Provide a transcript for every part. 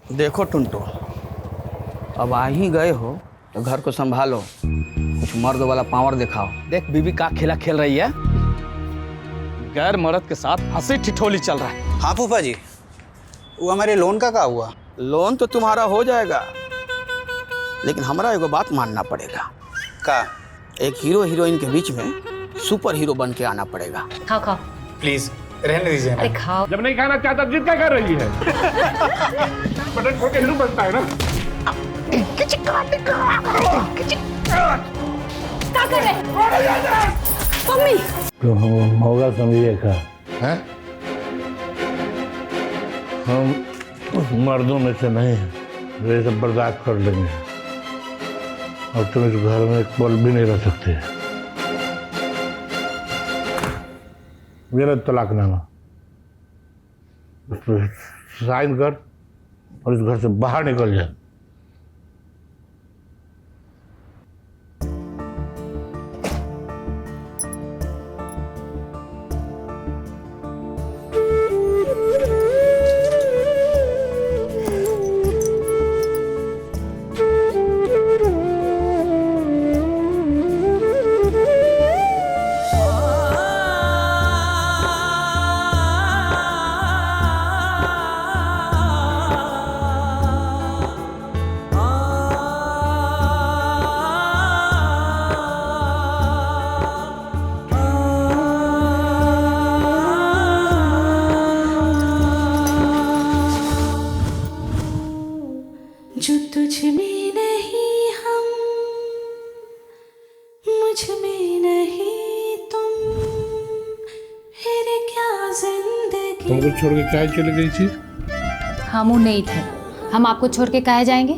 देखो टुंटो, अब आ ही गए हो तो घर को संभालो, कुछ मर्द वाला पावर दिखाओ। देख बीबी का खेला खेल रही है, गैर मर्द के साथ हंसी ठिठोली चल रहा है। हाँ फूफा जी, वो हमारे लोन का हुआ? लोन तो तुम्हारा हो जाएगा, लेकिन हमारा एगो बात मानना पड़ेगा। का? एक हीरो हीरोइन के बीच में सुपर हीरो बन के आना पड़ेगा। खाओ खाओ। प्लीज रहने दीजिए अरे ना। खाओ। जब नहीं खाना चाहता जिद क्या कर रही है? बटन खोल के हीरो बनता है ना। क्या कर रहे? मम्मी। तो हम होगा समझिए का है? हम उस मर्दों में से नहीं हैं जो ये सब बर्दाश्त कर लेंगे। और तुम इस घर में एक पल भी नहीं रह सकते। मेरा तलाकनामा उस पर साइन कर और इस घर से बाहर निकल जा। जो तुझ में नहीं हम, मुझ में नहीं तुम, फिर क्या जिंदगी। तुमको छोड़ के काहे चली गई थी? हम वो नहीं थे, हम आपको छोड़ के काहे जाएंगे?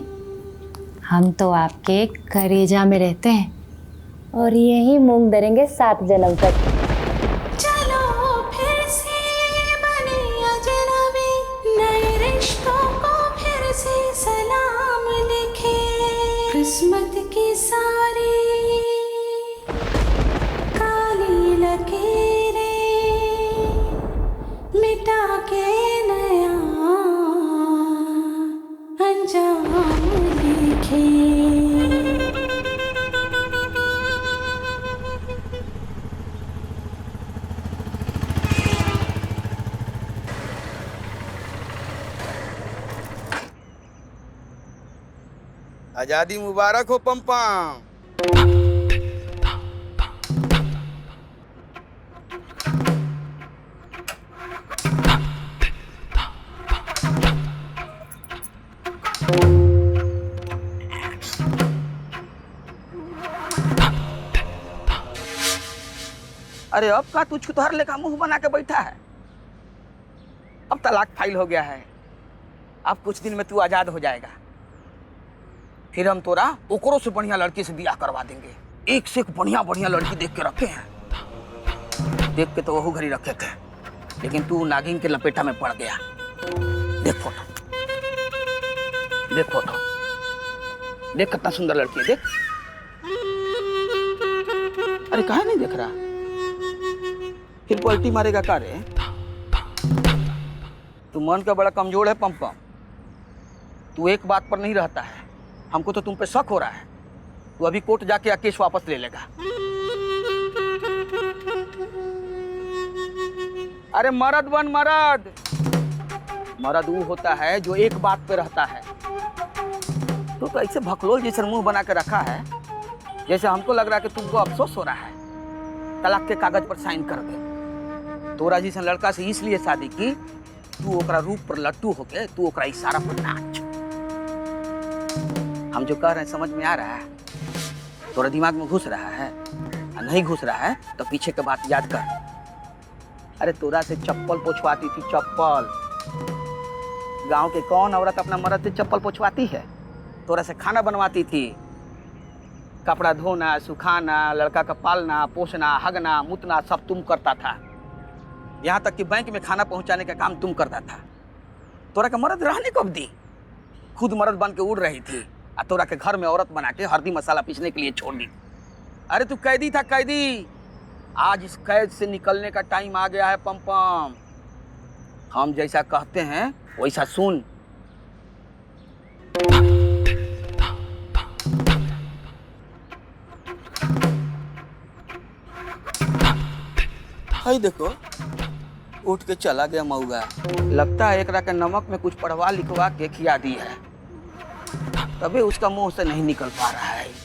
हम तो आपके कलेजा में रहते हैं और यही मूंग धरेंगे 7 जन्म तक। चलो फिर से बने अजनबी, नए रिश्तों को फिर से सलाम लिखे। किस्मत की सारी काली लकीरें मिटा के नया अंजाम लिखे। आजादी मुबारक हो पम्पम। अरे अब का तू छुतहर लेखा मुंह बना के बैठा है? अब तलाक फाइल हो गया है, अब कुछ दिन में तू आजाद हो जाएगा। फिर हम तोरा ओकरों से बढ़िया लड़की से ब्याह करवा देंगे। एक से एक बढ़िया बढ़िया लड़की देख के रखे हैं। देख के तो वहू घरी रखे थे, लेकिन तू नागिन के लपेटा में पड़ गया। देख फोटो, देख फोटो, देख कितना सुंदर लड़की है, देख। अरे काहे नहीं देख रहा? फिर पलटी मारेगा का रे? तू मन का बड़ा कमजोर है पम्पम। तू एक बात पर नहीं रहता है, हमको तो तुम पे शक हो रहा है। तू अभी कोर्ट जाके केस वापस ले लेगा। अरे मर्द बन मर्द। मर्द वो होता है जो एक बात पे रहता है। तू तो ऐसे भकलोल जैसे मुंह बना के रखा है, जैसे हमको लग रहा है कि तुमको अफसोस हो रहा है। तलाक के कागज पर साइन कर दे। तोरा जैसे लड़का से इसलिए शादी की, तू ओकरा रूप पर लट्टू होके तू ओकरा इशारा पर नाच। हम जो कह रहे हैं समझ में आ रहा है? तोरा दिमाग में घुस रहा है? नहीं घुस रहा है तो पीछे के बात याद कर। अरे तोरा से चप्पल पोछवाती थी, चप्पल। गांव के कौन औरत अपना मर्द से चप्पल पोछवाती है? तोरा से खाना बनवाती थी, कपड़ा धोना, सुखाना, लड़का का पालना, पोसना, हगना, मुतना सब तुम करता था। यहाँ तक कि बैंक में खाना पहुंचाने का काम तुम करता था। तोरा का मर्द रहने कब दी? खुद मर्द बन के उड़ रही थी, और तोरा के घर में औरत बना के हल्दी मसाला पीसने के लिए छोड़ दी। अरे तू कैदी था, कैदी। आज इस कैद से निकलने का टाइम आ गया है पम्पम। हम जैसा कहते हैं वैसा सुन। हाय देखो, उठ के चला गया मऊगा। लगता है एकरा के नमक में कुछ पढ़वा लिखवा के खिया दी है, तभी उसका मुंह से नहीं निकल पा रहा है।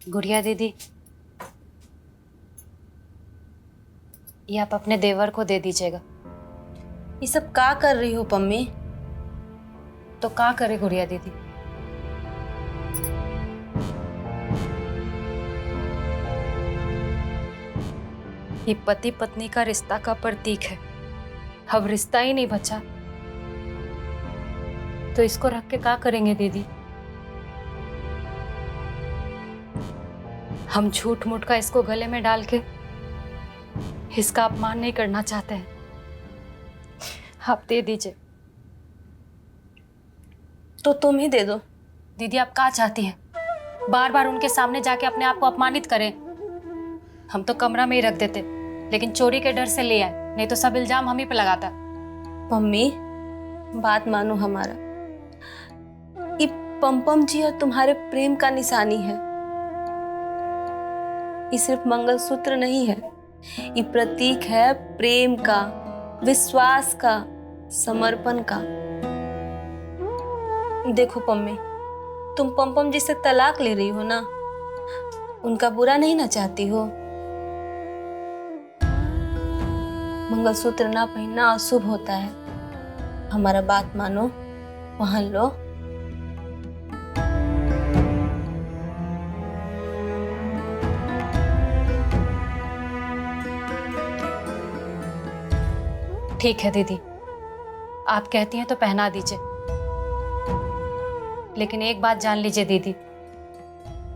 गुड़िया दीदी, ये आप अपने देवर को दे दीजिएगा। ये सब का कर रही हो पम्मी? तो क्या करे गुड़िया दीदी, ये पति पत्नी का रिश्ता का प्रतीक है। अब रिश्ता ही नहीं बचा तो इसको रख के क्या करेंगे दीदी? हम झूठ मूठ का इसको गले में डाल के इसका अपमान नहीं करना चाहते हैं। आप दे दीजिए। तो तुम ही दे दो। दीदी आप क्या चाहती हैं? बार बार उनके सामने जाके अपने आप को अपमानित करें? हम तो कमरा में ही रख देते, लेकिन चोरी के डर से ले आए, नहीं तो सब इल्जाम हम ही पे लगाता। मम्मी बात मानो हमारा, ये पम जी और तुम्हारे प्रेम का निशानी है। ये सिर्फ मंगलसूत्र नहीं है, ये प्रतीक है प्रेम का, विश्वास का, समर्पण का। देखो पम्मी, तुम पम जी से तलाक ले रही हो ना, उनका बुरा नहीं ना चाहती हो। मंगलसूत्र ना पहनना अशुभ होता है। हमारा बात मानो, पहन लो। ठीक है दीदी, आप कहती हैं तो पहना दीजिए। लेकिन एक बात जान लीजिए दीदी,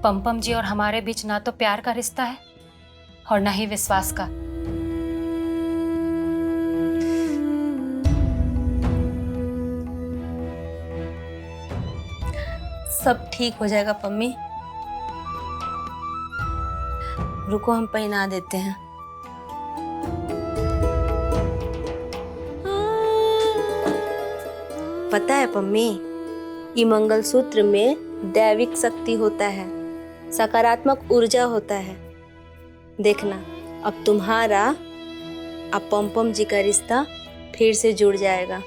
पम जी और हमारे बीच ना तो प्यार का रिश्ता है और ना ही विश्वास का। सब ठीक हो जाएगा पम्मी, रुको हम पहना देते हैं। पता है पम्मी, ये मंगलसूत्र में दैविक शक्ति होता है, सकारात्मक ऊर्जा होता है। देखना, अब तुम्हारा अब पम जी का रिश्ता फिर से जुड़ जाएगा।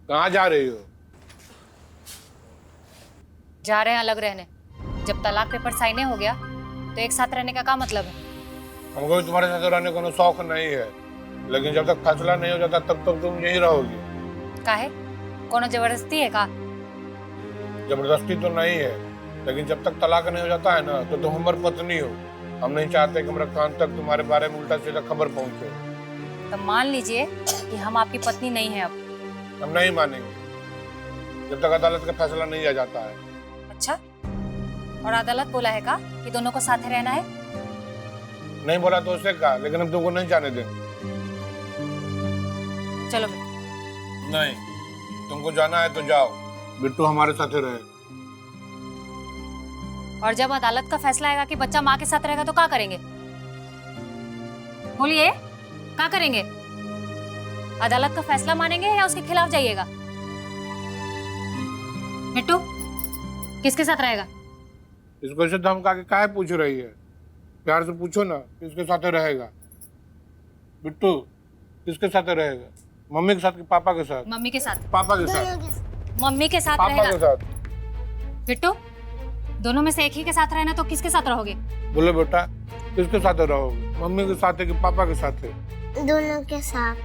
कहाँ जा रही हो? जा रहे हैं अलग रहने। जब तलाक पेपर साइने हो गया तो एक साथ रहने का क्या मतलब है? हमको भी तुम्हारे साथ रहने का शौक नहीं है, लेकिन जब तक फैसला नहीं हो जाता तब तक तुम यही रहोगी। काहे? कोनो जबरदस्ती है का? जबरदस्ती तो नहीं है, लेकिन जब तक तलाक नहीं हो जाता है ना तो तुम हमारी पत्नी हो। हम नहीं चाहते कि हमारे कान तक तुम्हारे बारे में उल्टा सीधा खबर पहुंचे। तो मान लीजिए कि हम आपकी पत्नी नहीं है अब। हम नहीं मानेंगे जब तक अदालत का फैसला नहीं आ जाता है। अच्छा, और अदालत बोला है का कि दोनों को साथ रहना है? नहीं बोला तो उससे कहा, लेकिन हम तुमको नहीं जाने देंगे। चलो नहीं, तुमको जाना है तो जाओ, बिट्टू हमारे साथ ही रहे। और जब अदालत का फैसला आएगा कि बच्चा माँ के साथ रहेगा तो क्या करेंगे? बोलिए, क्या करेंगे? अदालत का फैसला मानेंगे या उसके खिलाफ जाइएगा? बिट्टू किसके साथ रहेगा? इस क्वेश्चन तो हम काहे पूछ रही है? प्यार से पूछो ना, किसके साथ रहेगा? बिट्टू, किसके साथ रहेगा? मम्मी के साथ कि पापा के साथ? मम्मी के साथ। पापा के साथ। मम्मी के साथ पापा के रहेगा। साथ। बिट्टू, दोनों में से एक ही के साथ रहना तो किसके साथ रहोगे? बोले बेटा, किसके साथ रहोगे? मम्मी के साथ है कि पापा के साथ है? दोनों के साथ।